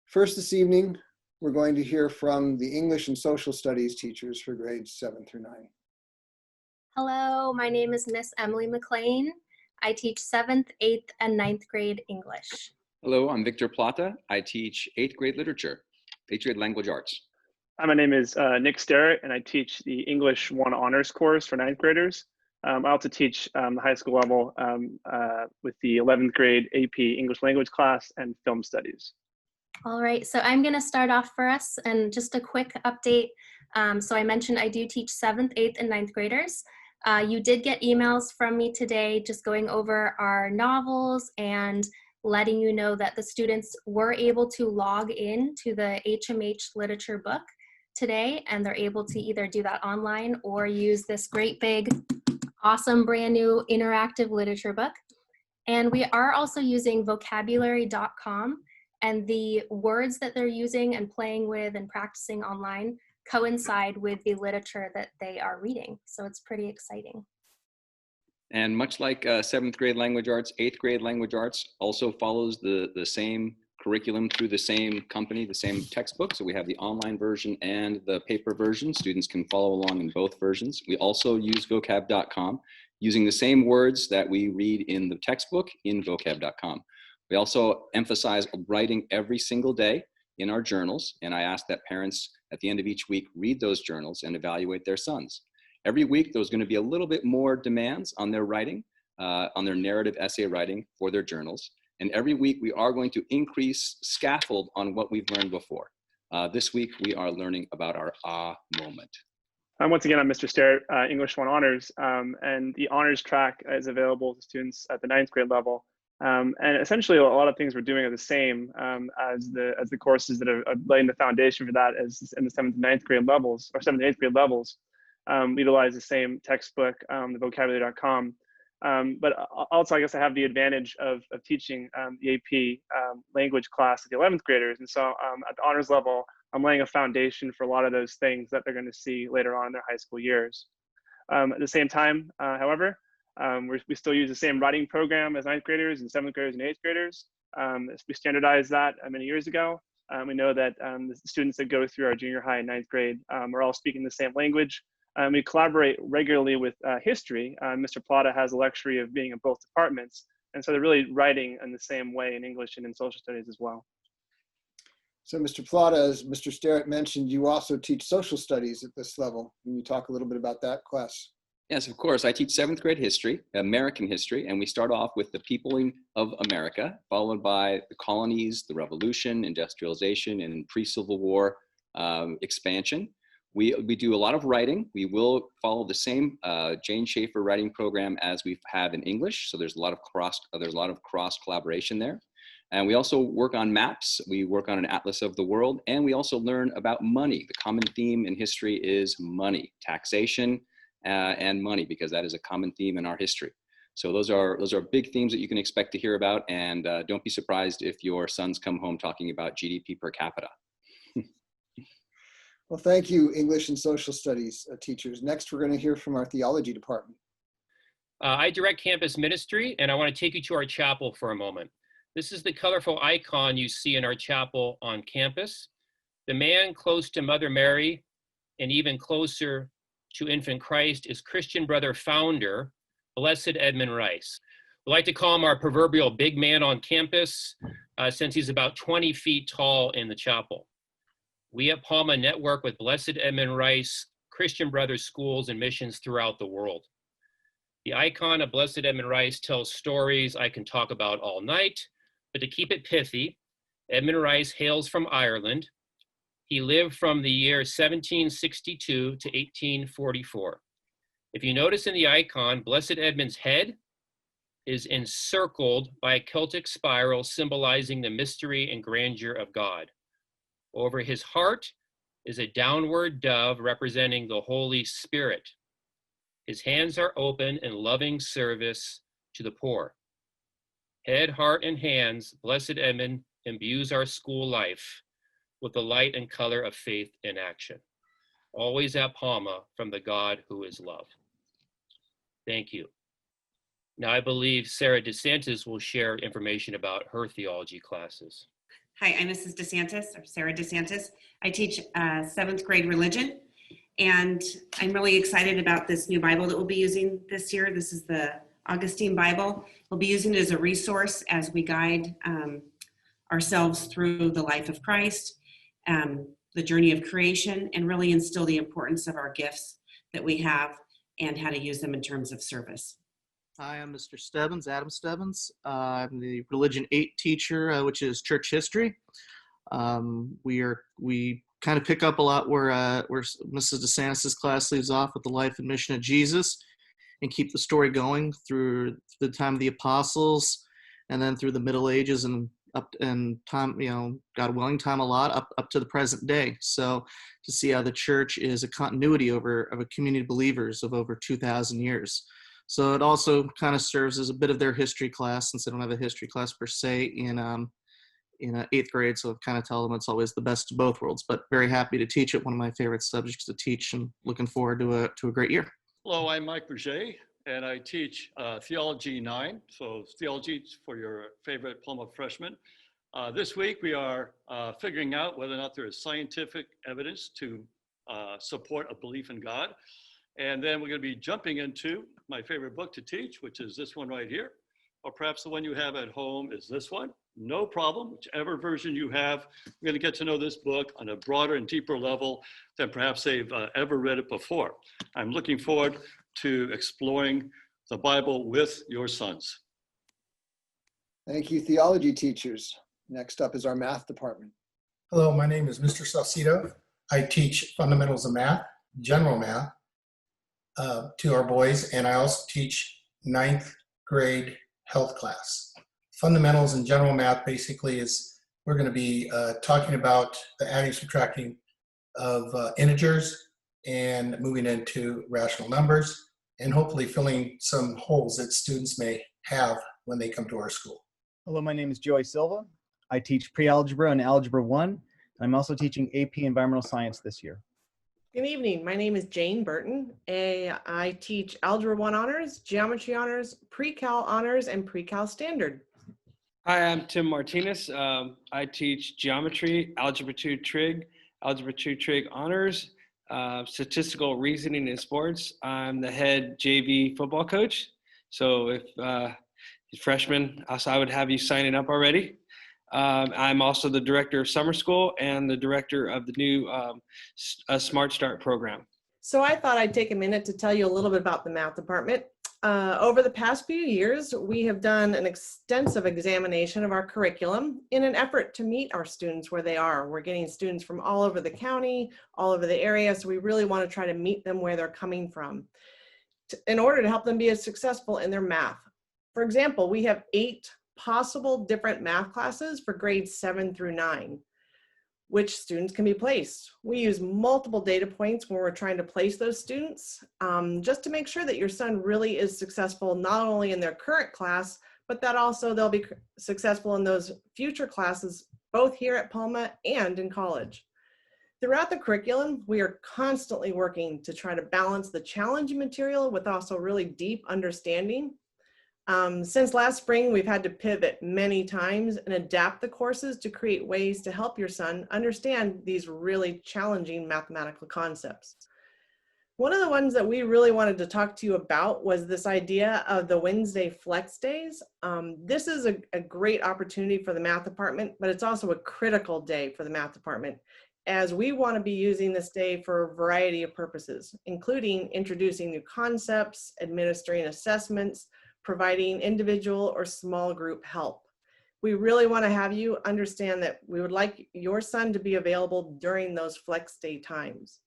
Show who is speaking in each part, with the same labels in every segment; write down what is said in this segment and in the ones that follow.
Speaker 1: First this evening, we're going to hear from the English and Social Studies teachers for grades 7 through 9.
Speaker 2: Hello, my name is Miss Emily McLean. I teach 7th, 8th, and 9th grade English.
Speaker 3: Hello, I'm Victor Plata. I teach 8th grade literature, 8th grade language arts.
Speaker 4: Hi, my name is Nick Sterrett, and I teach the English 1 honors course for 9th graders. I also teach the high school level with the 11th grade AP English language class and film studies.
Speaker 2: All right, so I'm going to start off for us, and just a quick update. So I mentioned I do teach 7th, 8th, and 9th graders. You did get emails from me today just going over our novels and letting you know that the students were able to log in to the HMH literature book today, and they're able to either do that online or use this great big awesome brand new interactive literature book. And we are also using vocabulary.com, and the words that they're using and playing with and practicing online coincide with the literature that they are reading. So it's pretty exciting.
Speaker 3: And much like 7th grade language arts, 8th grade language arts also follows the same curriculum through the same company, the same textbook. So we have the online version and the paper version. Students can follow along in both versions. We also use vocab.com, using the same words that we read in the textbook in vocab.com. We also emphasize writing every single day in our journals, and I ask that parents at the end of each week read those journals and evaluate there's sons. Every week there's going to be a little bit more demands on their writing, on their narrative essay writing for their journals. And every week we are going to increase scaffold on what we've learned before. This week we are learning about our ah moment.
Speaker 4: Once again, I'm Mr. Sterrett, English 1 honors, and the honors track is available to students at the 9th grade level. And essentially a lot of things we're doing are the same as the courses that are laying the foundation for that as in the 7th and 9th grade levels, or 7th and 8th grade levels. We utilize the same textbook, the vocabulary.com. But also, I guess I have the advantage of teaching the AP language class at the 11th graders. And so at the honors level, I'm laying a foundation for a lot of those things that they're going to see later on in their high school years. At the same time, however, we still use the same writing program as 9th graders and 7th graders and 8th graders. We standardized that many years ago. We know that the students that go through our junior high and 9th grade are all speaking the same language. We collaborate regularly with history. Mr. Plata has the luxury of being in both departments. And so they're really writing in the same way in English and in social studies as well.
Speaker 1: So Mr. Plata, as Mr. Sterrett mentioned, you also teach social studies at this level. Can you talk a little bit about that class?
Speaker 3: Yes, of course. I teach 7th grade history, American history, and we start off with the peopling of America, followed by the colonies, the revolution, industrialization, and pre-Civil War expansion. We do a lot of writing. We will follow the same Jane Schaefer writing program as we have in English. So there's a lot of cross collaboration there. And we also work on maps. We work on an atlas of the world, and we also learn about money. The common theme in history is money, taxation, and money, because that is a common theme in our history. So those are big themes that you can expect to hear about, and don't be surprised if your sons come home talking about GDP per capita.
Speaker 1: Well, thank you, English and Social Studies teachers. Next, we're going to hear from our Theology department.
Speaker 5: I direct campus ministry, and I want to take you to our chapel for a moment. This is the colorful icon you see in our chapel on campus. The man close to Mother Mary and even closer to infant Christ is Christian Brother founder, Blessed Edmund Rice. We like to call him our proverbial big man on campus since he's about 20 feet tall in the chapel. We at Palma network with Blessed Edmund Rice Christian Brothers schools and missions throughout the world. The icon of Blessed Edmund Rice tells stories I can talk about all night, but to keep it pithy, Edmund Rice hails from Ireland. He lived from the year 1762 to 1844. If you notice in the icon, Blessed Edmund's head is encircled by a Celtic spiral symbolizing the mystery and grandeur of God. Over his heart is a downward dove representing the Holy Spirit. His hands are open in loving service to the poor. Head, heart, and hands, Blessed Edmund imbues our school life with the light and color of faith in action. Always at Palma from the God who is love. Thank you. Now I believe Sarah DeSantis will share information about her theology classes.
Speaker 6: Hi, I'm Mrs. DeSantis, or Sarah DeSantis. I teach 7th grade religion, and I'm really excited about this new Bible that we'll be using this year. This is the Augustine Bible. We'll be using it as a resource as we guide ourselves through the life of Christ, the journey of creation, and really instill the importance of our gifts that we have and how to use them in terms of service.
Speaker 7: Hi, I'm Mr. Stebbins, Adam Stebbins. I'm the Religion 8 teacher, which is church history. We kind of pick up a lot where Mrs. DeSantis' class leaves off with the life and mission of Jesus, and keep the story going through the time of the apostles, and then through the Middle Ages and up and time, God willing, time a lot up to the present day. So to see how the church is a continuity of a community of believers of over 2,000 years. So it also kind of serves as a bit of their history class, since they don't have a history class per se in 8th grade. So I kind of tell them it's always the best of both worlds, but very happy to teach it. One of my favorite subjects to teach, and looking forward to a great year.
Speaker 8: Hello, I'm Mike Berger, and I teach Theology 9. So Theology for your favorite Palma freshman. This week we are figuring out whether or not there is scientific evidence to support a belief in God. And then we're going to be jumping into my favorite book to teach, which is this one right here. Or perhaps the one you have at home is this one. No problem, whichever version you have. We're going to get to know this book on a broader and deeper level than perhaps they've ever read it before. I'm looking forward to exploring the Bible with your sons.
Speaker 1: Thank you, theology teachers. Next up is our math department.
Speaker 9: Hello, my name is Mr. Salcido. I teach fundamentals of math, general math, to our boys, and I also teach 9th grade health class. Fundamentals and general math basically is we're going to be talking about the adding, subtracting of integers and moving into rational numbers, and hopefully filling some holes that students may have when they come to our school.
Speaker 10: Hello, my name is Joey Silva. I teach pre-algebra and algebra 1. I'm also teaching AP Environmental Science this year.
Speaker 11: Good evening. My name is Jane Burton. I teach Algebra 1 Honors, Geometry Honors, Pre-Cal Honors, and Pre-Cal Standard.
Speaker 12: Hi, I'm Tim Martinez. I teach Geometry, Algebra 2 Trig, Algebra 2 Trig Honors, Statistical Reasoning in Sports. I'm the head JV football coach. So if freshmen, I would have you signing up already. I'm also the director of summer school and the director of the new Smart Start program.
Speaker 11: So I thought I'd take a minute to tell you a little bit about the math department. Over the past few years, we have done an extensive examination of our curriculum in an effort to meet our students where they are. We're getting students from all over the county, all over the area, so we really want to try to meet them where they're coming from in order to help them be as successful in their math. For example, we have 8 possible different math classes for grades 7 through 9, which students can be placed. We use multiple data points when we're trying to place those students, just to make sure that your son really is successful, not only in their current class, but that also they'll be successful in those future classes, both here at Palma and in college. Throughout the curriculum, we are constantly working to try to balance the challenging material with also really deep understanding. Since last spring, we've had to pivot many times and adapt the courses to create ways to help your son understand these really challenging mathematical concepts. One of the ones that we really wanted to talk to you about was this idea of the Wednesday flex days. This is a great opportunity for the math department, but it's also a critical day for the math department, as we want to be using this day for a variety of purposes, including introducing new concepts, administering assessments, providing individual or small group help. We really want to have you understand that we would like your son to be available during those flex day times.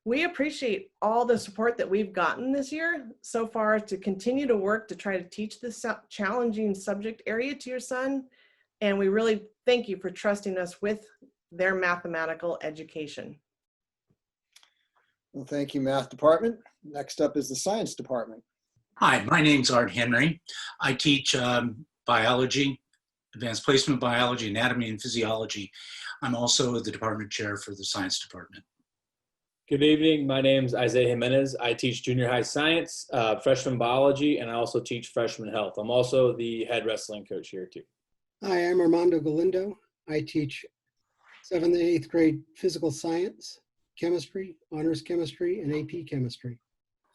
Speaker 11: We appreciate all the support that we've gotten this year so far to continue to work to try to teach this challenging subject area to your son. And we really thank you for trusting us with their mathematical education.
Speaker 1: Well, thank you, math department. Next up is the science department.
Speaker 13: Hi, my name's Art Henry. I teach biology, advanced placement biology, anatomy, and physiology. I'm also the department chair for the science department.
Speaker 14: Good evening. My name's Isaiah Jimenez. I teach junior high science, freshman biology, and I also teach freshman health. I'm also the head wrestling coach here too.
Speaker 15: Hi, I'm Armando Galindo. I teach 7th and 8th grade physical science, chemistry, honors chemistry, and AP chemistry.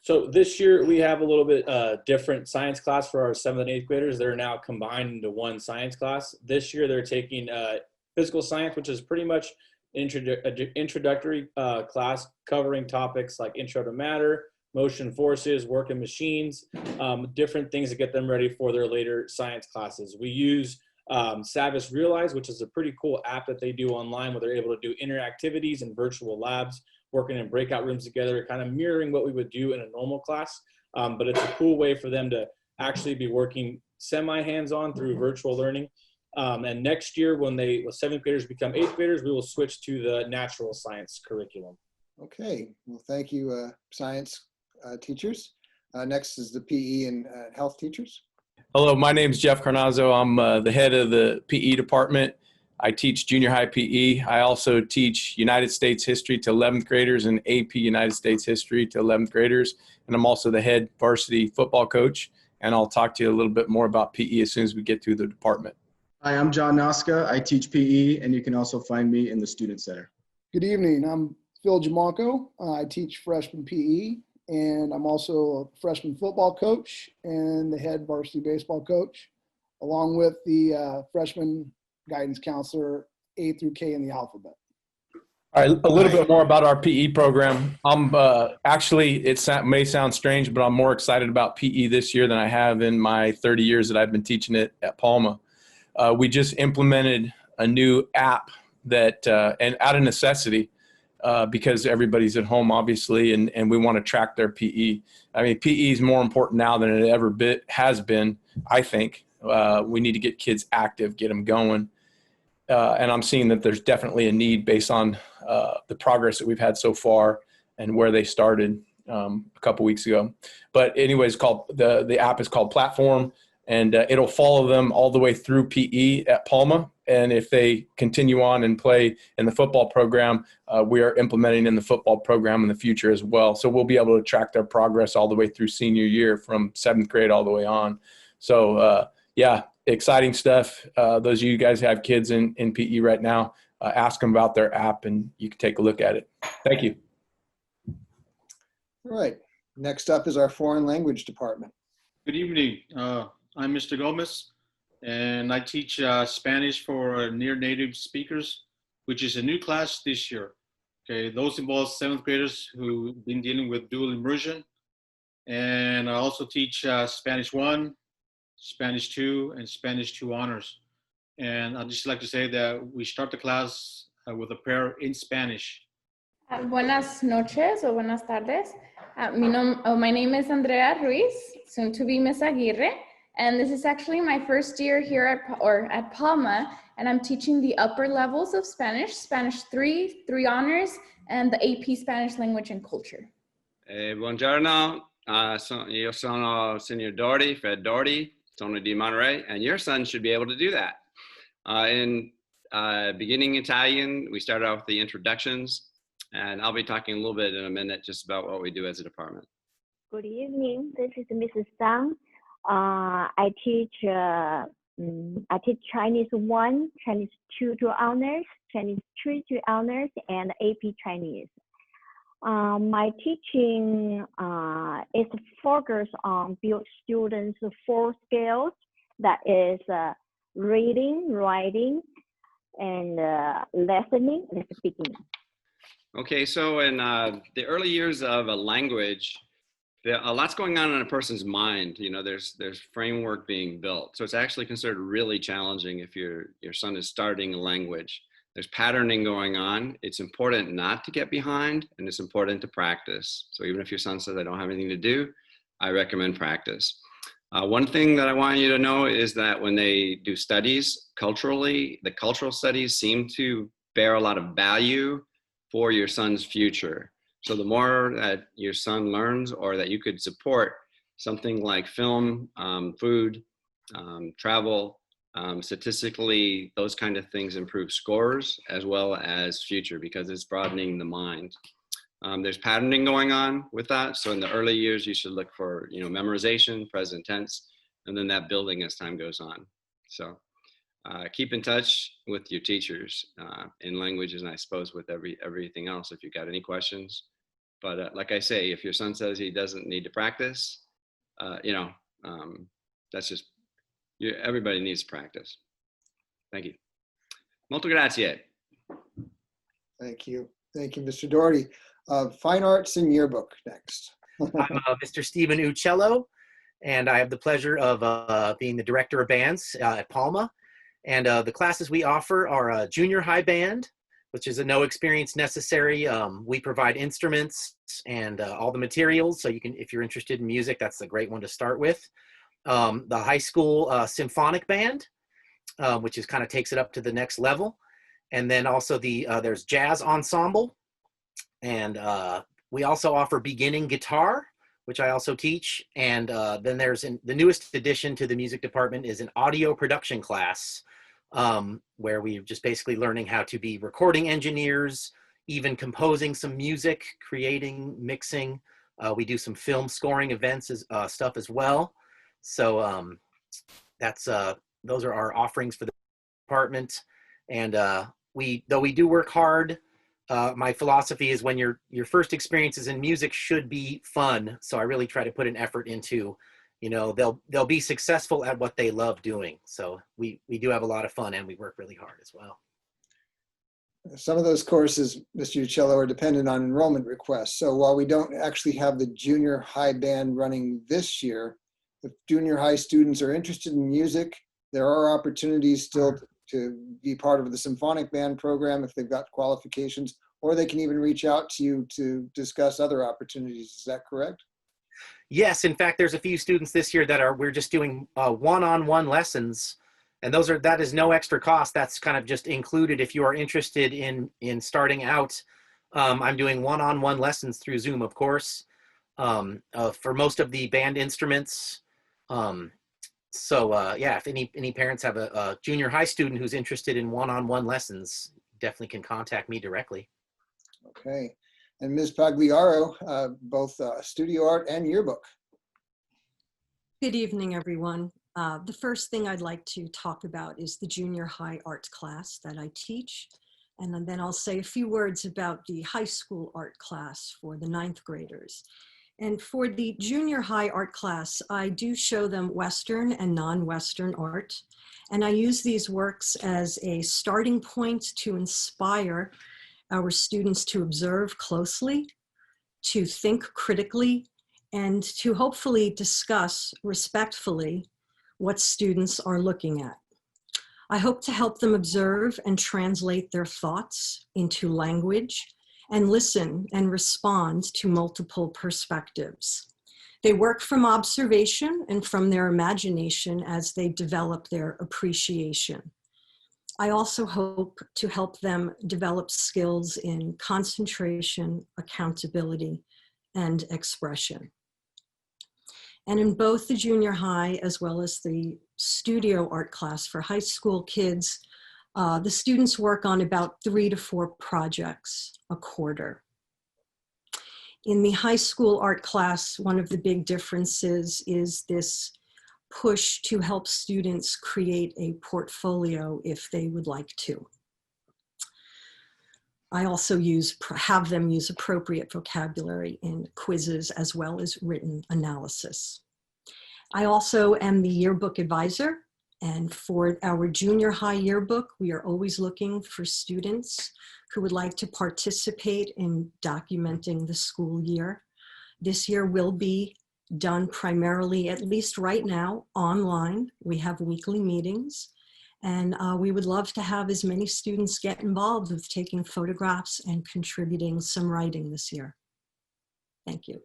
Speaker 14: So this year we have a little bit different science class for our 7th and 8th graders. They're now combined into one science class. This year they're taking physical science, which is pretty much an introductory class covering topics like intro to matter, motion forces, working machines, different things to get them ready for their later science classes. We use Savvis Realize, which is a pretty cool app that they do online where they're able to do interactivities and virtual labs, working in breakout rooms together, kind of mirroring what we would do in a normal class. But it's a cool way for them to actually be working semi-hands-on through virtual learning. And next year, when 7th graders become 8th graders, we will switch to the natural science curriculum.
Speaker 1: Okay, well, thank you, science teachers. Next is the PE and health teachers.
Speaker 16: Hello, my name is Jeff Carnazzo. I'm the head of the PE department. I teach junior high PE. I also teach United States history to 11th graders and AP United States history to 11th graders. And I'm also the head varsity football coach. And I'll talk to you a little bit more about PE as soon as we get through the department.
Speaker 17: Hi, I'm John Noska. I teach PE, and you can also find me in the Student Center.
Speaker 18: Good evening. I'm Phil Jamalco. I teach freshman PE, and I'm also a freshman football coach and the head varsity baseball coach, along with the freshman guidance counselor A through K in the alphabet.
Speaker 16: All right, a little bit more about our PE program. I'm actually, may sound strange, but I'm more excited about PE this year than I have in my 30 years that I've been teaching it at Palma. We just implemented a new app that, and out of necessity, because everybody's at home, obviously, and we want to track their PE. I mean, PE is more important now than it ever has been, I think. We need to get kids active, get them going. And I'm seeing that there's definitely a need based on the progress that we've had so far and where they started a couple weeks ago. But anyways, the app is called Platform, and it'll follow them all the way through PE at Palma. And if they continue on and play in the football program, we are implementing in the football program in the future as well. So we'll be able to track their progress all the way through senior year from 7th grade all the way on. So yeah, exciting stuff. Those of you guys who have kids in PE right now, ask them about their app and you can take a look at it. Thank you.
Speaker 1: All right, next up is our foreign language department.
Speaker 19: Good evening. I'm Mr. Gomez, and I teach Spanish for near native speakers, which is a new class this year. Okay, those involve 7th graders who've been dealing with dual immersion. And I also teach Spanish 1, Spanish 2, and Spanish 2 honors. And I'd just like to say that we start the class with a prayer in Spanish.
Speaker 20: Buenas noches o buenas tardes. My name is Andrea Ruiz, soon to be Miss Aguirre. And this is actually my first year here at Palma, and I'm teaching the upper levels of Spanish, Spanish 3, 3 honors, and the AP Spanish language and culture.
Speaker 21: Buongiorno, io sono Signor Doherty, Fred Doherty, sono di Monterey, and your son should be able to do that. In beginning Italian, we started off with the introductions, and I'll be talking a little bit in a minute just about what we do as a department.
Speaker 22: Good evening, this is Mrs. Zhang. I teach Chinese 1, Chinese 2 to honors, Chinese 3 to honors, and AP Chinese. My teaching is focused on build students' 4 skills, that is reading, writing, and listening and speaking.
Speaker 21: Okay, so in the early years of a language, a lot's going on in a person's mind. You know, there's framework being built. So it's actually considered really challenging if your son is starting a language. There's patterning going on. It's important not to get behind, and it's important to practice. So even if your son says, I don't have anything to do, I recommend practice. One thing that I want you to know is that when they do studies culturally, the cultural studies seem to bear a lot of value for your son's future. So the more that your son learns or that you could support something like film, food, travel, statistically, those kind of things improve scores as well as future because it's broadening the mind. There's patterning going on with that. So in the early years, you should look for, memorization, present tense, and then that building as time goes on. So keep in touch with your teachers in languages, and I suppose with everything else if you've got any questions. But like I say, if your son says he doesn't need to practice, that's just, everybody needs to practice. Thank you. Molto grazie.
Speaker 1: Thank you. Thank you, Mr. Doherty. Fine Arts and Yearbook next.
Speaker 2: I'm Mr. Stephen Uccello, and I have the pleasure of being the director of bands at Palma. And the classes we offer are a junior high band, which is a no experience necessary. We provide instruments and all the materials, so you can, if you're interested in music, that's a great one to start with. The high school symphonic band, which is kind of takes it up to the next level. And then also there's jazz ensemble. And we also offer beginning guitar, which I also teach. And then there's the newest addition to the music department is an audio production class, where we're just basically learning how to be recording engineers, even composing some music, creating, mixing. We do some film scoring events stuff as well. So those are our offerings for the department. And though we do work hard, my philosophy is when your first experiences in music should be fun. So I really try to put an effort into, they'll be successful at what they love doing. So we do have a lot of fun and we work really hard as well.
Speaker 1: Some of those courses, Mr. Uccello, are dependent on enrollment requests. So while we don't actually have the junior high band running this year, if junior high students are interested in music, there are opportunities still to be part of the symphonic band program if they've got qualifications, or they can even reach out to you to discuss other opportunities. Is that correct?
Speaker 2: Yes, in fact, there's a few students this year that we're just doing one-on-one lessons, and that is no extra cost. That's kind of just included if you are interested in starting out. I'm doing one-on-one lessons through Zoom, of course, for most of the band instruments. Yeah, if any parents have a junior high student who's interested in one-on-one lessons, definitely can contact me directly.
Speaker 1: Okay. And Ms. Pagliaro, both studio art and yearbook.
Speaker 4: Good evening, everyone. The first thing I'd like to talk about is the junior high art class that I teach. And then I'll say a few words about the high school art class for the 9th graders. And for the junior high art class, I do show them Western and non-Western art. And I use these works as a starting point to inspire our students to observe closely, to think critically, and to hopefully discuss respectfully what students are looking at. I hope to help them observe and translate their thoughts into language and listen and respond to multiple perspectives. They work from observation and from their imagination as they develop their appreciation. I also hope to help them develop skills in concentration, accountability, and expression. And in both the junior high as well as the studio art class for high school kids, the students work on about 3 to 4 projects a quarter. In the high school art class, one of the big differences is this push to help students create a portfolio if they would like to. I also have them use appropriate vocabulary in quizzes as well as written analysis. I also am the yearbook advisor. And for our junior high yearbook, we are always looking for students who would like to participate in documenting the school year. This year will be done primarily, at least right now, online. We have weekly meetings, and we would love to have as many students get involved with taking photographs and contributing some writing this year. Thank you.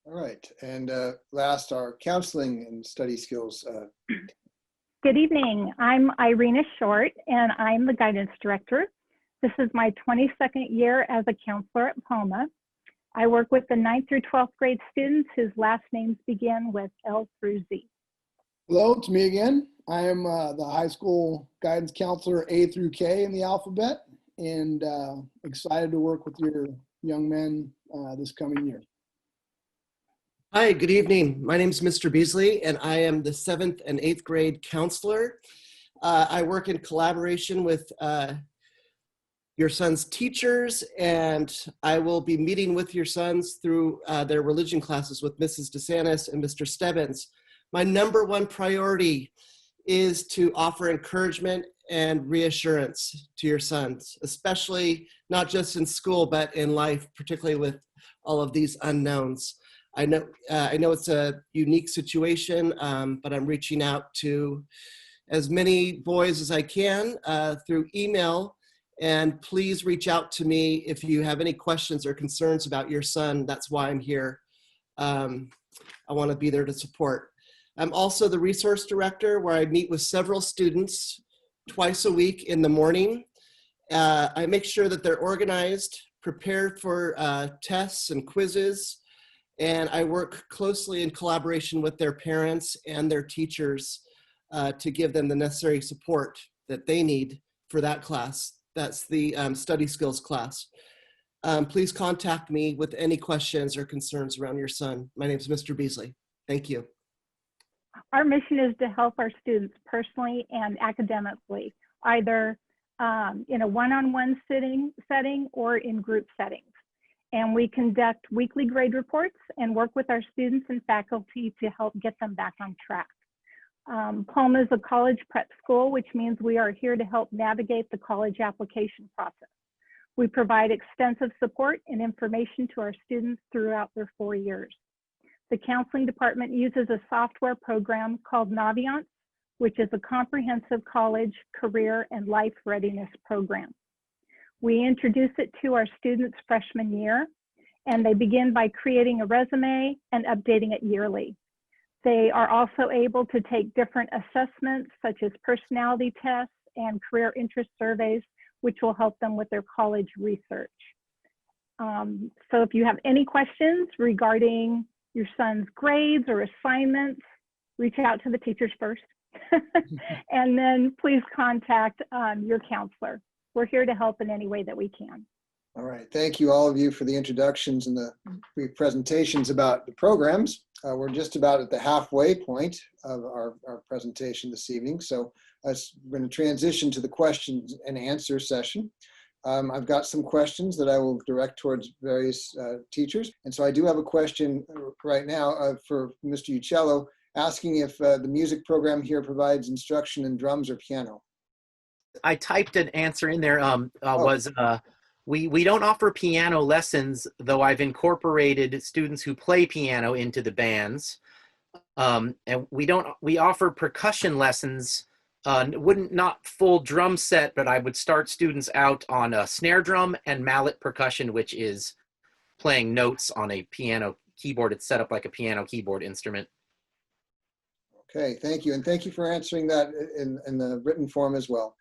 Speaker 1: All right, and last, our counseling and study skills.
Speaker 23: Good evening, I'm Irina Short, and I'm the guidance director. This is my 22nd year as a counselor at Palma. I work with the 9th through 12th grade students whose last names begin with L through Z.
Speaker 18: Hello, it's me again. I am the high school guidance counselor A through K in the alphabet, and excited to work with your young men this coming year.
Speaker 3: Hi, good evening. My name is Mr. Beasley, and I am the 7th and 8th grade counselor. I work in collaboration with your son's teachers, and I will be meeting with your sons through their religion classes with Mrs. DeSantis and Mr. Stebbins. My number one priority is to offer encouragement and reassurance to your sons, especially not just in school, but in life, particularly with all of these unknowns. I know it's a unique situation, but I'm reaching out to as many boys as I can through email. And please reach out to me if you have any questions or concerns about your son. That's why I'm here. I want to be there to support. I'm also the resource director, where I meet with several students twice a week in the morning. I make sure that they're organized, prepared for tests and quizzes, and I work closely in collaboration with their parents and their teachers to give them the necessary support that they need for that class. That's the study skills class. Please contact me with any questions or concerns around your son. My name is Mr. Beasley. Thank you.
Speaker 23: Our mission is to help our students personally and academically, either in a one-on-one setting or in group settings. And we conduct weekly grade reports and work with our students and faculty to help get them back on track. Palma is a college prep school, which means we are here to help navigate the college application process. We provide extensive support and information to our students throughout their 4 years. The counseling department uses a software program called Naviance, which is a comprehensive college, career, and life readiness program. We introduce it to our students freshman year, and they begin by creating a resume and updating it yearly. They are also able to take different assessments, such as personality tests and career interest surveys, which will help them with their college research. So if you have any questions regarding your son's grades or assignments, reach out to the teachers first. And then please contact your counselor. We're here to help in any way that we can.
Speaker 1: All right. Thank you, all of you, for the introductions and the brief presentations about the programs. We're just about at the halfway point of our presentation this evening. So we're going to transition to the questions and answer session. I've got some questions that I will direct towards various teachers. And so I do have a question right now for Mr. Uccello, asking if the music program here provides instruction in drums or piano.
Speaker 2: I typed an answer in there. We don't offer piano lessons, though I've incorporated students who play piano into the bands. And we offer percussion lessons. Not full drum set, but I would start students out on a snare drum and mallet percussion, which is playing notes on a piano keyboard. It's set up like a piano keyboard instrument.
Speaker 1: Okay, thank you. And thank you for answering that in the written form as well.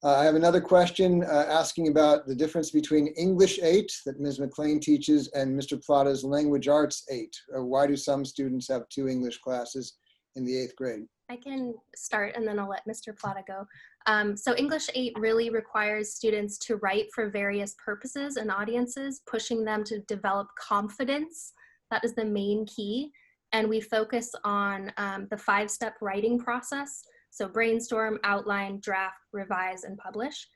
Speaker 1: I have another question asking about the difference between English 8 that Ms. McLean teaches and Mr. Plata's Language Arts 8. Why do some students have 2 English classes in the 8th grade?
Speaker 5: I can start and then I'll let Mr. Plata go. So English 8 really requires students to write for various purposes and audiences, pushing them to develop confidence. That is the main key. And we focus on the 5-step writing process. So brainstorm, outline, draft, revise, and publish.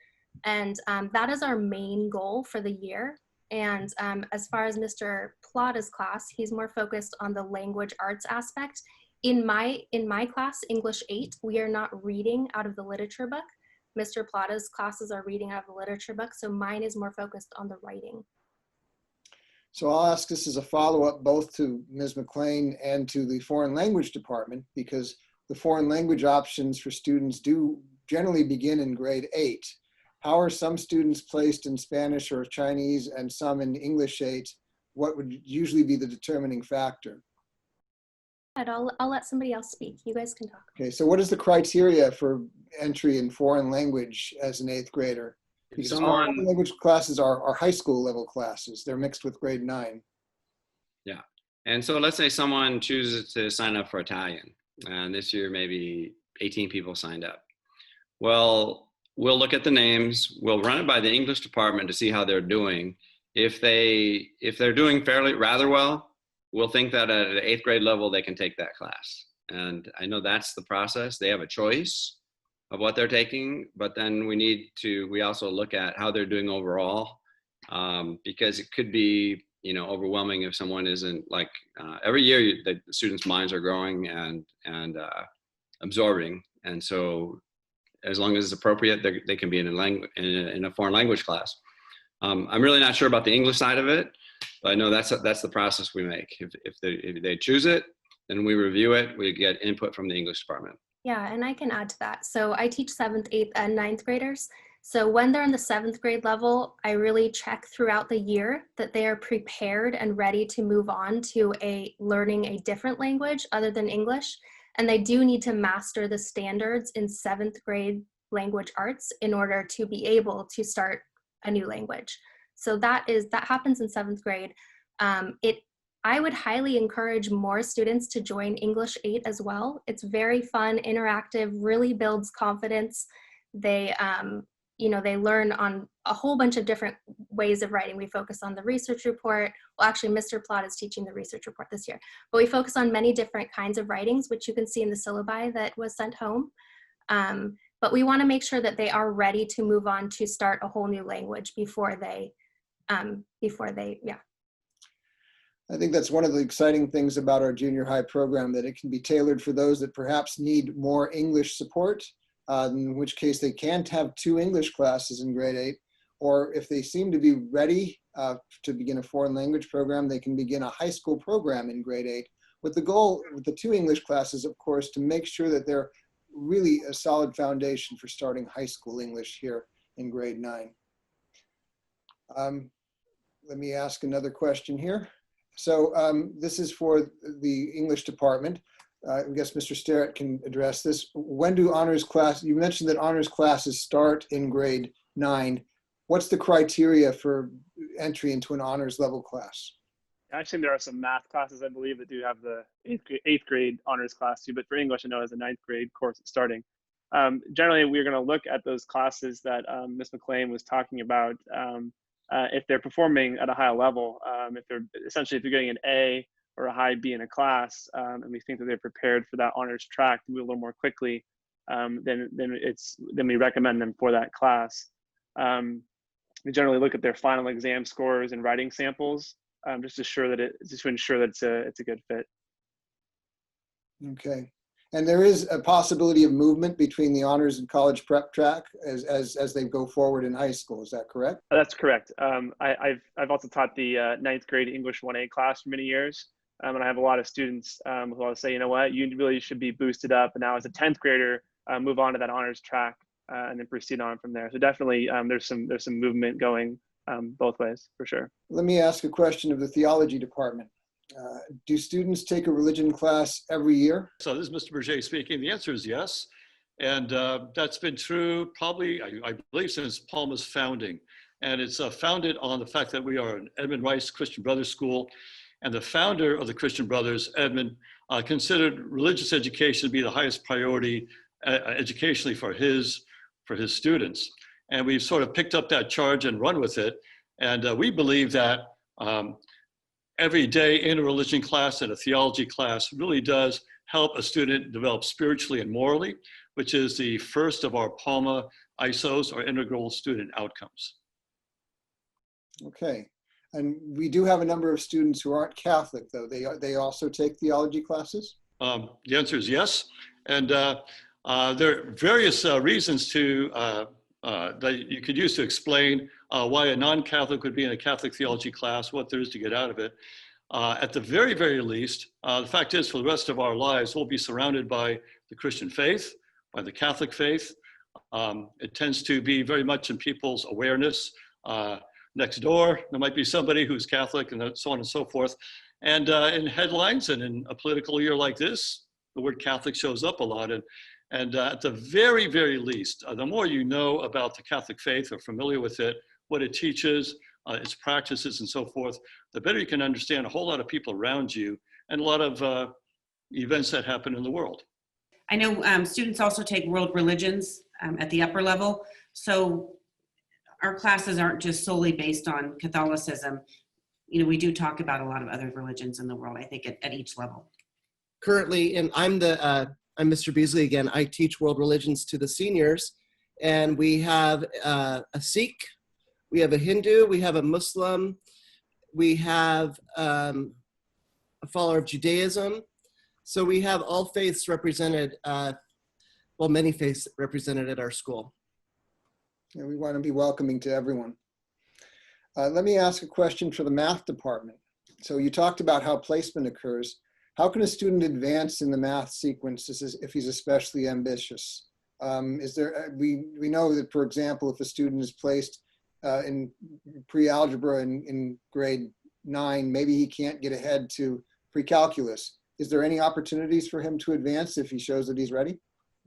Speaker 5: And that is our main goal for the year. And as far as Mr. Plata's class, he's more focused on the language arts aspect. In my class, English 8, we are not reading out of the literature book. Mr. Plata's classes are reading out of the literature book, so mine is more focused on the writing.
Speaker 1: So I'll ask this as a follow-up both to Ms. McLean and to the foreign language department, because the foreign language options for students do generally begin in grade 8. How are some students placed in Spanish or Chinese and some in English 8? What would usually be the determining factor?
Speaker 5: I'll let somebody else speak. You guys can talk.
Speaker 1: Okay, so what is the criteria for entry in foreign language as an 8th grader? Because foreign language classes are high school level classes. They're mixed with grade 9.
Speaker 21: Yeah, and so let's say someone chooses to sign up for Italian, and this year maybe 18 people signed up. Well, we'll look at the names. We'll run it by the English department to see how they're doing. If they're doing rather well, will think that at an 8th grade level, they can take that class. And I know that's the process. They have a choice of what they're taking, but then we also look at how they're doing overall, because it could be, overwhelming if someone isn't like, every year the students' minds are growing and absorbing. And so as long as it's appropriate, they can be in a foreign language class. I'm really not sure about the English side of it, but I know that's the process we make. If they choose it, then we review it. We get input from the English department.
Speaker 5: Yeah, and I can add to that. So I teach 7th, 8th, and 9th graders. So when they're in the 7th grade level, I really check throughout the year that they are prepared and ready to move on to learning a different language other than English. And they do need to master the standards in 7th grade language arts in order to be able to start a new language. So that happens in 7th grade. I would highly encourage more students to join English 8 as well. It's very fun, interactive, really builds confidence. They learn on a whole bunch of different ways of writing. We focus on the research report. Well, actually, Mr. Plott is teaching the research report this year. But we focus on many different kinds of writings, which you can see in the syllabi that was sent home. But we want to make sure that they are ready to move on to start a whole new language before they.
Speaker 1: I think that's one of the exciting things about our junior high program, that it can be tailored for those that perhaps need more English support, in which case they can't have 2 English classes in grade 8, or if they seem to be ready to begin a foreign language program, they can begin a high school program in grade 8, with the goal with the 2 English classes, of course, to make sure that they're really a solid foundation for starting high school English here in grade 9. Let me ask another question here. So this is for the English department. I guess Mr. Sterrett can address this. When do honors class, you mentioned that honors classes start in grade 9. What's the criteria for entry into an honors level class?
Speaker 6: Actually, there are some math classes, I believe, that do have the 8th grade honors class too, but for English, I know as a 9th grade course starting. Generally, we're gonna look at those classes that Ms. McLean was talking about. If they're performing at a high level, if you're getting an A or a high B in a class, and we think that they're prepared for that honors track to move a little more quickly, then we recommend them for that class. We generally look at their final exam scores and writing samples, just to ensure that it's a good fit.
Speaker 1: Okay. And there is a possibility of movement between the honors and college prep track as they go forward in high school. Is that correct?
Speaker 6: That's correct. I've also taught the 9th grade English 1A class for many years. And I have a lot of students who will say, you know what, you really should be boosted up. And now as a 10th grader, move on to that honors track and then proceed on from there. So definitely there's some movement going both ways for sure.
Speaker 1: Let me ask a question of the theology department. Do students take a religion class every year?
Speaker 7: So this is Mr. Berger speaking. The answer is yes. And that's been true probably, I believe, since Palma's founding. And it's founded on the fact that we are an Edmund Rice Christian Brothers School. And the founder of the Christian Brothers, Edmund, considered religious education to be the highest priority educationally for his students. And we've sort of picked up that charge and run with it. And we believe that every day in a religion class and a theology class really does help a student develop spiritually and morally, which is the first of our Palma ISOs, or integral student outcomes.
Speaker 1: Okay. And we do have a number of students who aren't Catholic, though. They also take theology classes?
Speaker 7: The answer is yes. And there are various reasons that you could use to explain why a non-Catholic would be in a Catholic theology class, what there is to get out of it. At the very, very least, the fact is for the rest of our lives, we'll be surrounded by the Christian faith, by the Catholic faith. It tends to be very much in people's awareness. Next door, there might be somebody who's Catholic and so on and so forth. And in headlines and in a political year like this, the word Catholic shows up a lot. And at the very, very least, the more you know about the Catholic faith or familiar with it, what it teaches, its practices and so forth, the better you can understand a whole lot of people around you and a lot of events that happen in the world.
Speaker 8: I know students also take world religions at the upper level. So our classes aren't just solely based on Catholicism. you know, we do talk about a lot of other religions in the world, I think, at each level.
Speaker 3: Currently, and I'm Mr. Beasley again. I teach world religions to the seniors, and we have a Sikh, we have a Hindu, we have a Muslim, we have a follower of Judaism. So we have all faiths represented, well, many faiths represented at our school.
Speaker 1: Yeah, we want to be welcoming to everyone. Let me ask a question for the math department. So you talked about how placement occurs. How can a student advance in the math sequence if he's especially ambitious? We know that, for example, if a student is placed in pre-algebra in grade 9, maybe he can't get ahead to pre-calculus. Is there any opportunities for him to advance if he shows that he's ready?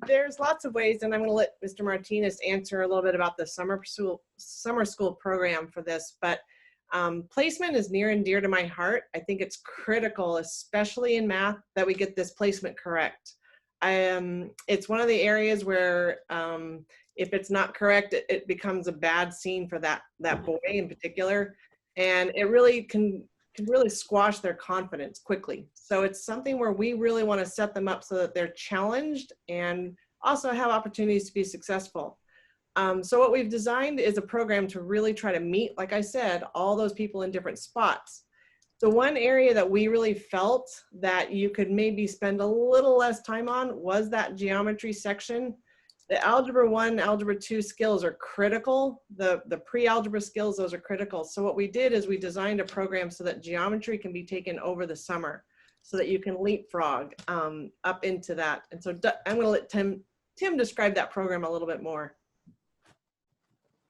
Speaker 11: There's lots of ways, and I'm going to let Mr. Martinez answer a little bit about the summer school program for this, but placement is near and dear to my heart. I think it's critical, especially in math, that we get this placement correct. It's one of the areas where if it's not correct, it becomes a bad scene for that boy in particular, and it really can really squash their confidence quickly. So it's something where we really want to set them up so that they're challenged and also have opportunities to be successful. So what we've designed is a program to really try to meet, like I said, all those people in different spots. The one area that we really felt that you could maybe spend a little less time on was that geometry section. The Algebra 1, Algebra 2 skills are critical. The pre-algebra skills, those are critical. So what we did is we designed a program so that geometry can be taken over the summer so that you can leapfrog up into that. And so I'm gonna let Tim describe that program a little bit more.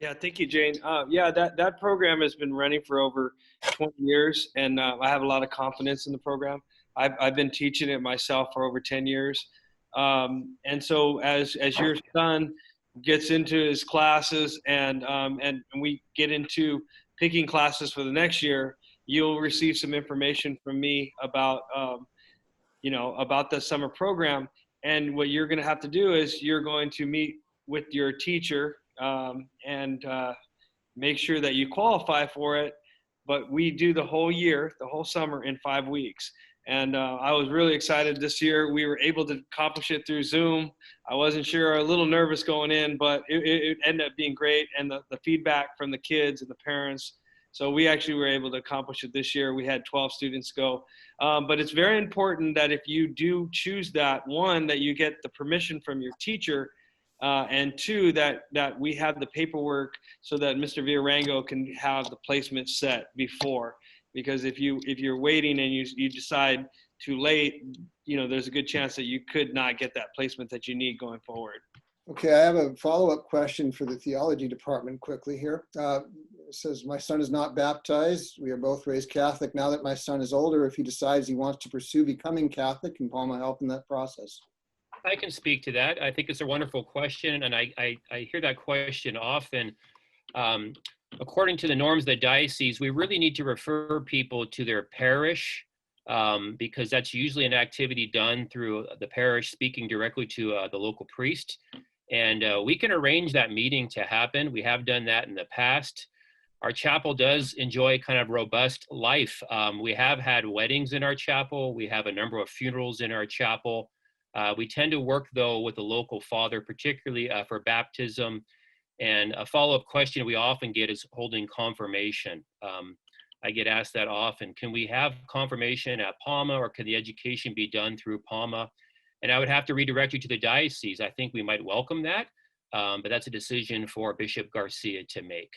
Speaker 9: Yeah, thank you, Jane. Yeah, that program has been running for over 20 years, and I have a lot of confidence in the program. I've been teaching it myself for over 10 years. And so as your son gets into his classes and we get into picking classes for the next year, you'll receive some information from me about, about the summer program. And what you're going to have to do is you're going to meet with your teacher and make sure that you qualify for it. But we do the whole year, the whole summer in 5 weeks. And I was really excited this year. We were able to accomplish it through Zoom. I wasn't sure, a little nervous going in, but it ended up being great. And the feedback from the kids and the parents. So we actually were able to accomplish it this year. We had 12 students go. But it's very important that if you do choose that, one, that you get the permission from your teacher, and two, that we have the paperwork so that Mr. Villarango can have the placement set before. Because if you're waiting and you decide too late, there's a good chance that you could not get that placement that you need going forward.
Speaker 1: Okay, I have a follow-up question for the theology department quickly here. It says, my son is not baptized. We are both raised Catholic. Now that my son is older, if he decides he wants to pursue becoming Catholic, can Palma help in that process?
Speaker 10: I can speak to that. I think it's a wonderful question, and I hear that question often. According to the norms of the diocese, we really need to refer people to their parish because that's usually an activity done through the parish speaking directly to the local priest. And we can arrange that meeting to happen. We have done that in the past. Our chapel does enjoy kind of robust life. We have had weddings in our chapel. We have a number of funerals in our chapel. We tend to work, though, with the local father, particularly for baptism. And a follow-up question we often get is holding confirmation. I get asked that often. Can we have confirmation at Palma, or can the education be done through Palma? And I would have to redirect you to the diocese. I think we might welcome that, but that's a decision for Bishop Garcia to make.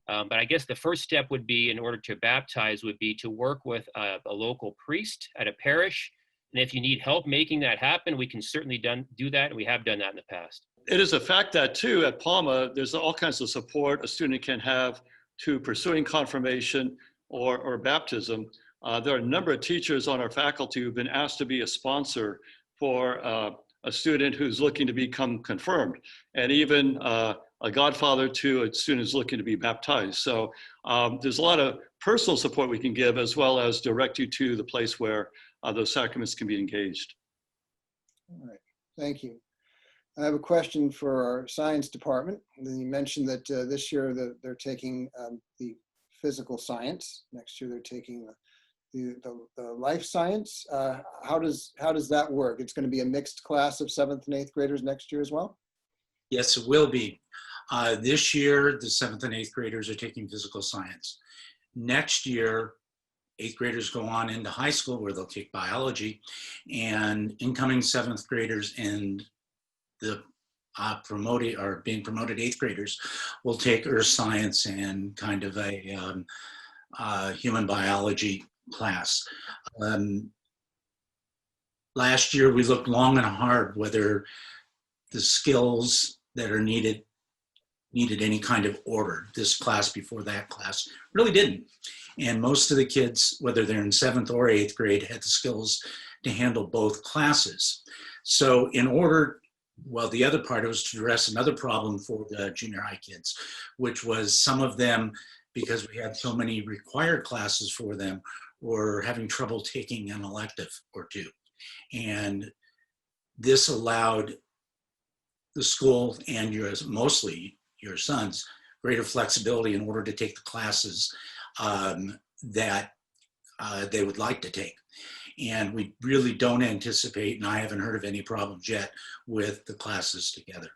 Speaker 10: But I guess the first step would be, in order to baptize, would be to work with a local priest at a parish. And if you need help making that happen, we can certainly do that, and we have done that in the past.
Speaker 7: It is a fact that, too, at Palma, there's all kinds of support a student can have to pursuing confirmation or baptism. There are a number of teachers on our faculty who've been asked to be a sponsor for a student who's looking to become confirmed, and even a godfather to a student who's looking to be baptized. So there's a lot of personal support we can give, as well as direct you to the place where those sacraments can be engaged.
Speaker 1: All right, thank you. I have a question for our science department. You mentioned that this year they're taking the physical science. Next year they're taking the life science. How does that work? It's going to be a mixed class of 7th and 8th graders next year as well?
Speaker 12: Yes, it will be. This year, the 7th and 8th graders are taking physical science. Next year, 8th graders go on into high school where they'll take biology, and incoming 7th graders and the being promoted 8th graders will take earth science and kind of a human biology class. Last year, we looked long and hard whether the skills that are needed any kind of order, this class before that class, really didn't. And most of the kids, whether they're in 7th or 8th grade, had the skills to handle both classes. So in order, well, the other part was to address another problem for the junior high kids, which was some of them, because we had so many required classes for them, were having trouble taking an elective or two. And this allowed the school and mostly your sons greater flexibility in order to take the classes that they would like to take. And we really don't anticipate, and I haven't heard of any problems yet with the classes together.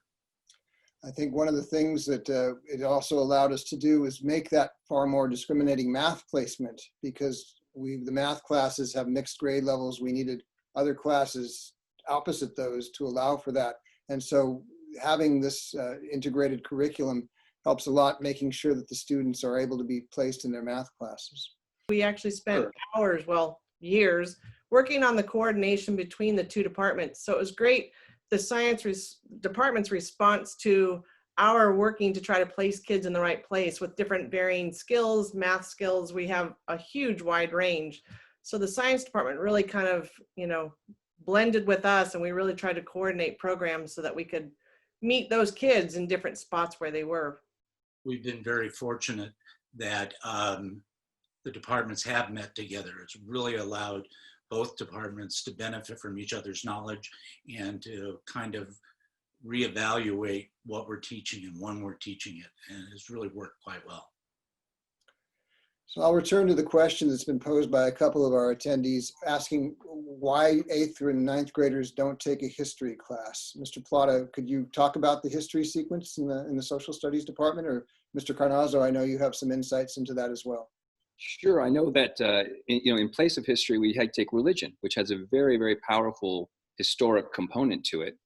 Speaker 1: I think one of the things that it also allowed us to do is make that far more discriminating math placement, because the math classes have mixed grade levels. We needed other classes opposite those to allow for that. And so having this integrated curriculum helps a lot, making sure that the students are able to be placed in their math classes.
Speaker 11: We actually spent hours, well, years, working on the coordination between the two departments. So it was great, the science department's response to our working to try to place kids in the right place with different varying skills, math skills. We have a huge wide range. So the science department really kind of, blended with us, and we really tried to coordinate programs so that we could meet those kids in different spots where they were.
Speaker 12: We've been very fortunate that the departments have met together. It's really allowed both departments to benefit from each other's knowledge and to kind of reevaluate what we're teaching and when we're teaching it. And it's really worked quite well.
Speaker 1: So I'll return to the question that's been posed by a couple of our attendees asking why 8th and 9th graders don't take a history class. Mr. Plata, could you talk about the history sequence in the social studies department? Or Mr. Carnazzo, I know you have some insights into that as well.
Speaker 13: Sure, I know that in place of history, we take religion, which has a very, very powerful historic component to it.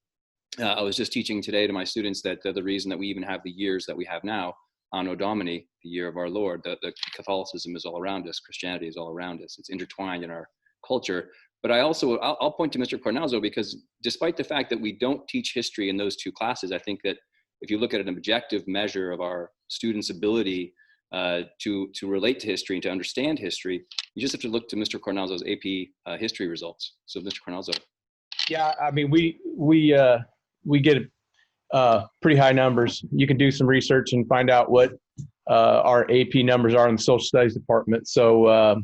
Speaker 13: I was just teaching today to my students that the reason that we even have the years that we have now, Anno Domini, the year of our Lord, the Catholicism is all around us, Christianity is all around us, it's intertwined in our culture. But I'll point to Mr. Cornazzo, because despite the fact that we don't teach history in those two classes, I think that if you look at an objective measure of our students' ability to relate to history and to understand history, you just have to look to Mr. Cornazzo's AP history results. So Mr. Cornazzo.
Speaker 16: Yeah, I mean, we get pretty high numbers. You can do some research and find out what our AP numbers are in the social studies department. So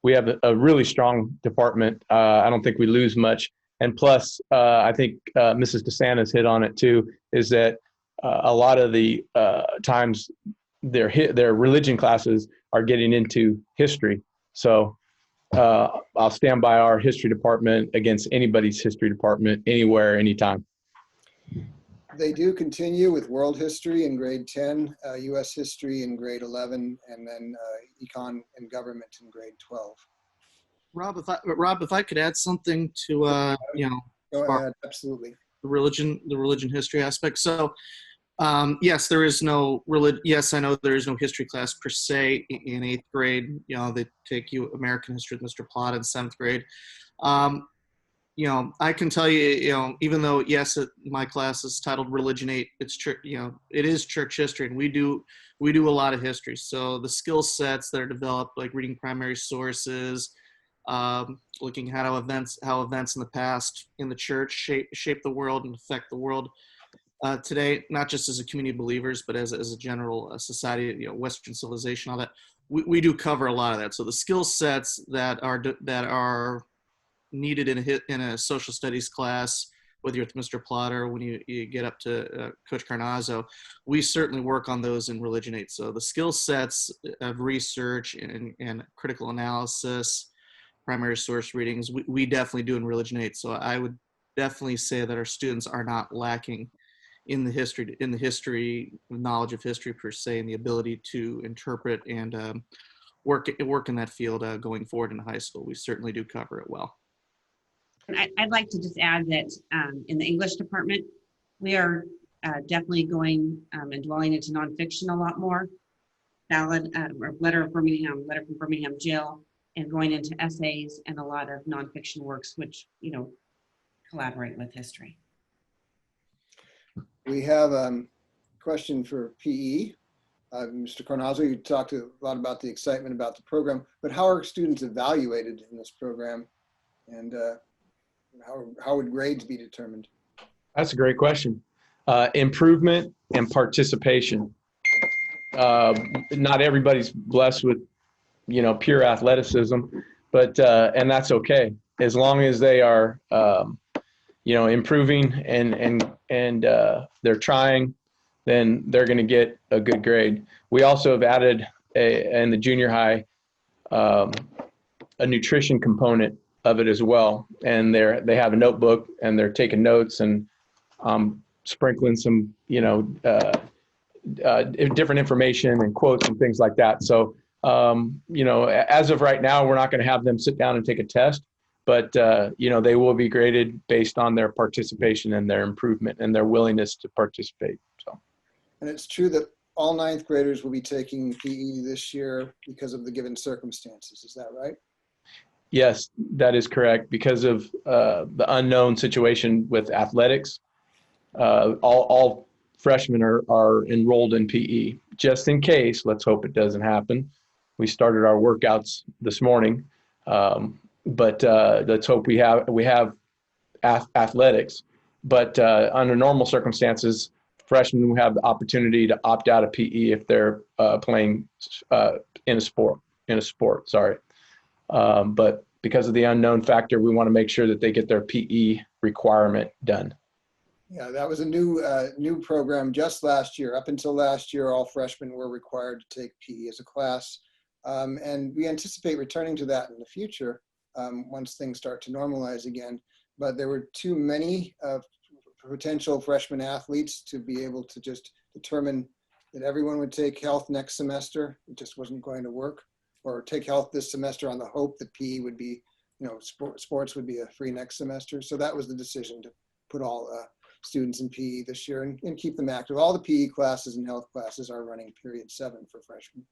Speaker 16: we have a really strong department. I don't think we lose much. And plus, I think Mrs. DeSantis hit on it too, is that a lot of the times their religion classes are getting into history. So I'll stand by our history department against anybody's history department, anywhere, anytime.
Speaker 1: They do continue with world history in grade 10, US history in grade 11, and then econ and government in grade 12.
Speaker 15: Rob, if I could add something to
Speaker 1: Go ahead, absolutely.
Speaker 15: The religion history aspect. So yes, there is no yes, I know there is no history class per se in 8th grade. They take you American history with Mr. Plott in 7th grade. I can tell you, even though, yes, my class is titled Religion 8, it's it is church history, and we do a lot of history. So the skill sets that are developed, like reading primary sources, looking at how events in the past in the church shape the world and affect the world today, not just as a community of believers, but as a general society, Western civilization, all that. We do cover a lot of that. So the skill sets that are needed in a social studies class whether you're with Mr. Plotter, when you get up to Coach Carnazzo, we certainly work on those in Religion 8. So the skill sets of research and critical analysis, primary source readings, we definitely do in Religion 8. So I would definitely say that our students are not lacking in the history, knowledge of history per se, and the ability to interpret and work in that field going forward in high school. We certainly do cover it well.
Speaker 8: I'd like to just add that in the English department, we are definitely going and dwelling into nonfiction a lot more. Ballad, letter from Birmingham Jail, and going into essays and a lot of nonfiction works, which, you know, collaborate with history.
Speaker 1: We have a question for PE. Mr. Carnazzo, you talked a lot about the excitement about the program, but how are students evaluated in this program? And how would grades be determined?
Speaker 16: That's a great question. Improvement and participation. Not everybody's blessed with, you know, pure athleticism, but and that's okay as long as they are, you know, improving and they're trying, then they're going to get a good grade. We also have added in the junior high a nutrition component of it as well, and they have a notebook and they're taking notes and sprinkling some, you know, different information and quotes and things like that. So you know, as of right now, we're not going to have them sit down and take a test, but you know, they will be graded based on their participation and their improvement and their willingness to participate. So,
Speaker 1: and it's true that all ninth graders will be taking PE this year because of the given circumstances. Is that right?
Speaker 16: Yes, that is correct. Because of the unknown situation with athletics, all freshmen are enrolled in PE. Just in case, let's hope it doesn't happen. We started our workouts this morning, but let's hope we have athletics. But under normal circumstances, freshmen will have the opportunity to opt out of PE if they're playing in a sport. Sorry. But because of the unknown factor, we want to make sure that they get their PE requirement done.
Speaker 1: Yeah, that was a new program just last year. Up until last year, all freshmen were required to take PE as a class. And we anticipate returning to that in the future once things start to normalize again. But there were too many potential freshman athletes to be able to just determine that everyone would take health next semester. It just wasn't going to work. Or take health this semester on the hope that PE would be, you know, sports would be a free next semester. So that was the decision to put all students in PE this year and keep them active. All the PE classes and health classes are running period 7 for freshmen.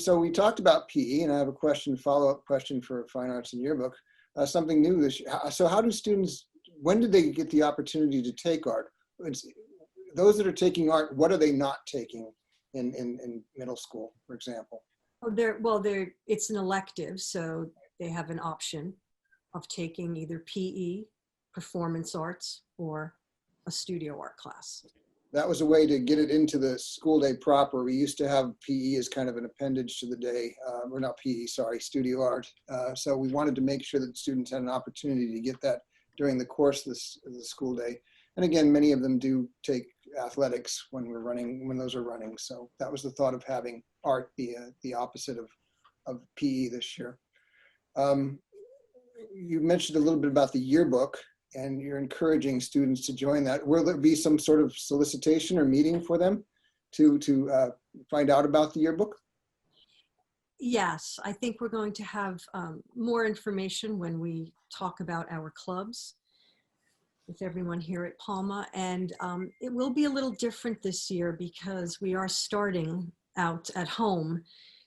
Speaker 1: So we talked about PE, and I have a follow-up question for Fine Arts and Yearbook. Something new this year. So how do students, when did they get the opportunity to take art? Those that are taking art, what are they not taking in middle school, for example?
Speaker 4: It's an elective, so they have an option of taking either PE, performance arts, or a studio art class.
Speaker 1: That was a way to get it into the school day proper. We used to have PE as kind of an appendage to the day, or not PE, sorry, studio art. So we wanted to make sure that students had an opportunity to get that during the course of the school day. And again, many of them do take athletics when those are running. So that was the thought of having art be the opposite of PE this year. You mentioned a little bit about the yearbook, and you're encouraging students to join that. Will there be some sort of solicitation or meeting for them to find out about the yearbook?
Speaker 4: Yes, I think we're going to have more information when we talk about our clubs with everyone here at Palma. And it will be a little different this year because we are starting out at home.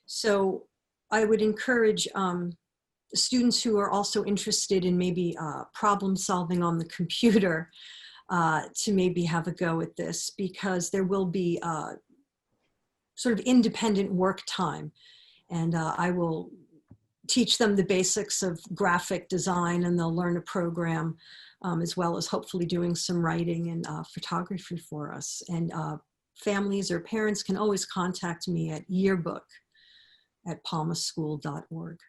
Speaker 4: So I would encourage students who are also interested in maybe problem solving on the computer to maybe have a go at this, because there will be sort of independent work time. And I will teach them the basics of graphic design, and they'll learn a program as well as hopefully doing some writing and photography for us. And families or parents can always contact me at yearbook@palmaschool.org.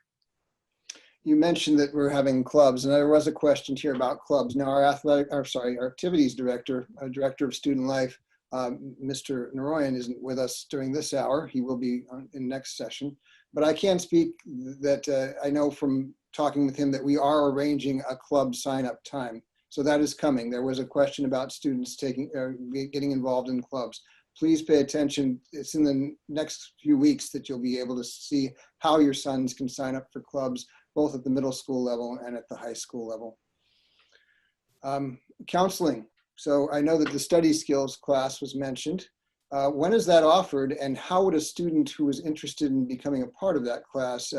Speaker 1: You mentioned that we're having clubs, and there was a question here about clubs. Now, our activities director, director of student life, Mr. Naroyan isn't with us during this hour. He will be in next session. But I can speak that I know from talking with him that we are arranging a club sign-up time. So that is coming. There was a question about students getting involved in clubs. Please pay attention. It's in the next few weeks that you'll be able to see how your sons can sign up for clubs, both at the middle school level and at the high school level. Counseling. So I know that the study skills class was mentioned. When is that offered, and how would a student who is interested in becoming a part of that class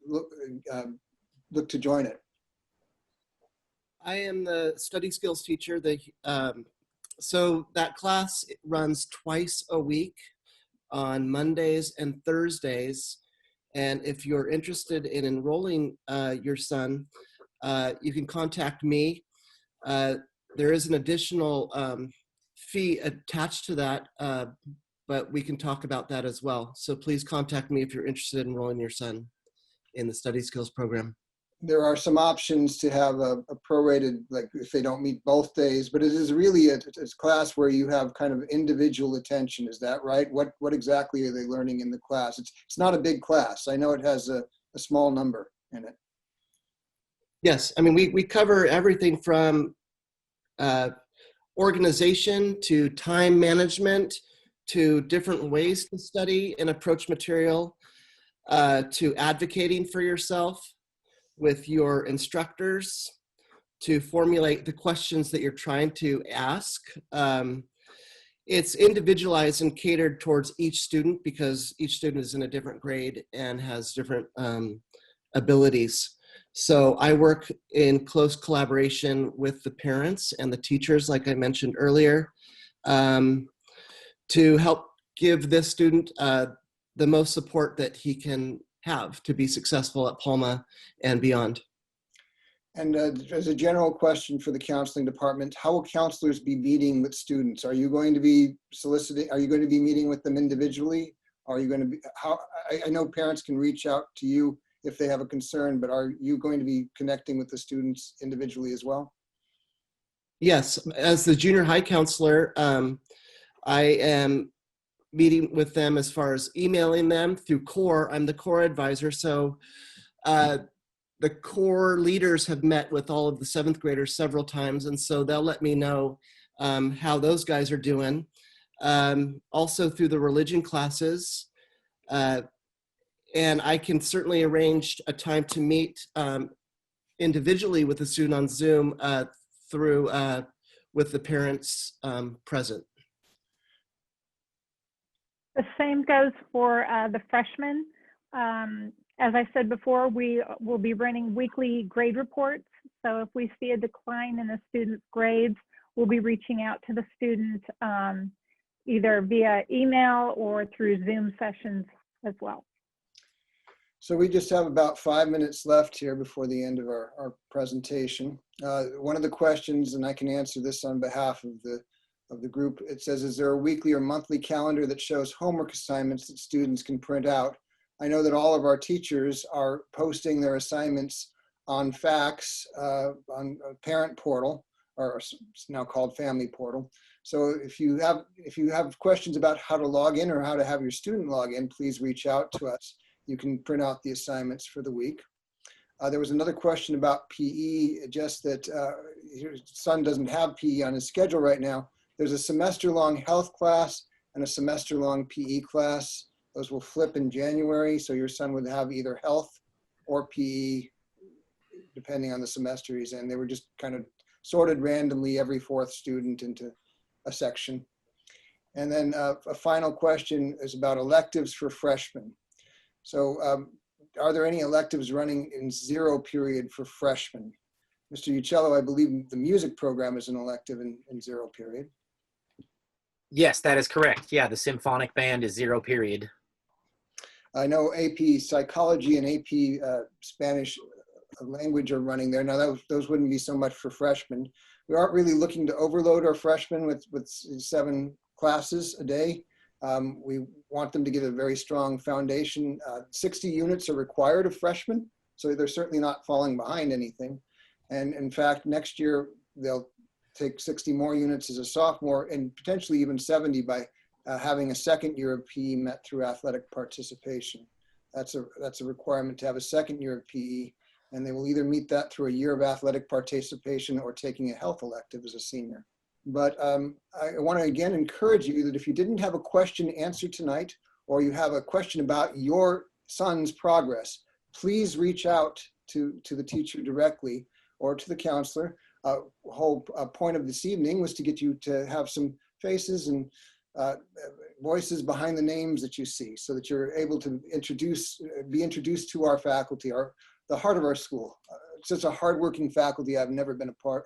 Speaker 1: look to join it?
Speaker 3: I am the study skills teacher. So that class runs twice a week on Mondays and Thursdays. And if you're interested in enrolling your son, you can contact me. There is an additional fee attached to that, but we can talk about that as well. So please contact me if you're interested in enrolling your son in the study skills program.
Speaker 1: There are some options to have a prorated, like if they don't meet both days, but it is really a class where you have kind of individual attention. Is that right? What exactly are they learning in the class? It's not a big class. I know it has a small number in it.
Speaker 3: Yes, I mean, we cover everything from organization to time management to different ways to study and approach material, to advocating for yourself with your instructors, to formulate the questions that you're trying to ask. It's individualized and catered towards each student because each student is in a different grade and has different abilities. So I work in close collaboration with the parents and the teachers, like I mentioned earlier, to help give this student the most support that he can have to be successful at Palma and beyond.
Speaker 1: And as a general question for the counseling department, how will counselors be meeting with students? Are you going to be soliciting, are you going to be meeting with them individually? Are you going to be, I know parents can reach out to you if they have a concern, but are you going to be connecting with the students individually as well?
Speaker 3: Yes, as the junior high counselor, I am meeting with them as far as emailing them through CORE. I'm the CORE advisor, so the CORE leaders have met with all of the 7th graders several times, and so they'll let me know how those guys are doing. Also through the religion classes, and I can certainly arrange a time to meet individually with the student on Zoom through with the parents present.
Speaker 23: The same goes for the freshmen. As I said before, we will be running weekly grade reports. So if we see a decline in the student's grades, we'll be reaching out to the student either via email or through Zoom sessions as well.
Speaker 1: So we just have about 5 minutes left here before the end of our presentation. One of the questions, and I can answer this on behalf of the group, it says, is there a weekly or monthly calendar that shows homework assignments that students can print out? I know that all of our teachers are posting their assignments on fax, on a parent portal, or it's now called family portal. So if you have questions about how to log in or how to have your student log in, please reach out to us. You can print out the assignments for the week. There was another question about PE, just that your son doesn't have PE on his schedule right now. There's a semester-long health class and a semester-long PE class. Those will flip in January, so your son would have either health or PE, depending on the semester he's in. They were just kind of sorted randomly every 4th student into a section. And then a final question is about electives for freshmen. So are there any electives running in 0 period for freshmen? Mr. Uccello, I believe the music program is an elective in 0 period.
Speaker 2: Yes, that is correct. Yeah, the symphonic band is 0 period.
Speaker 1: I know AP Psychology and AP Spanish language are running there. Now those wouldn't be so much for freshmen. We aren't really looking to overload our freshmen with 7 classes a day. We want them to get a very strong foundation. 60 units are required of freshmen. So they're certainly not falling behind anything. And in fact, next year, they'll take 60 more units as a sophomore and potentially even 70 by having a second year of PE met through athletic participation. That's a requirement to have a second year of PE, and they will either meet that through a year of athletic participation or taking a health elective as a senior. But I want to again encourage you that if you didn't have a question answered tonight, or you have a question about your son's progress, please reach out to the teacher directly or to the counselor. Whole point of this evening was to get you to have some faces and voices behind the names that you see, so that you're able to be introduced to our faculty, the heart of our school. It's such a hardworking faculty. I've never been a part.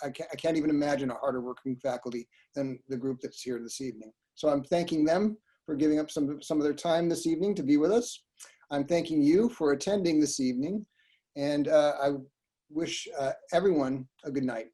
Speaker 1: I can't even imagine a harder working faculty than the group that's here this evening. So I'm thanking them for giving up some of their time this evening to be with us. I'm thanking you for attending this evening, and I wish everyone a good night.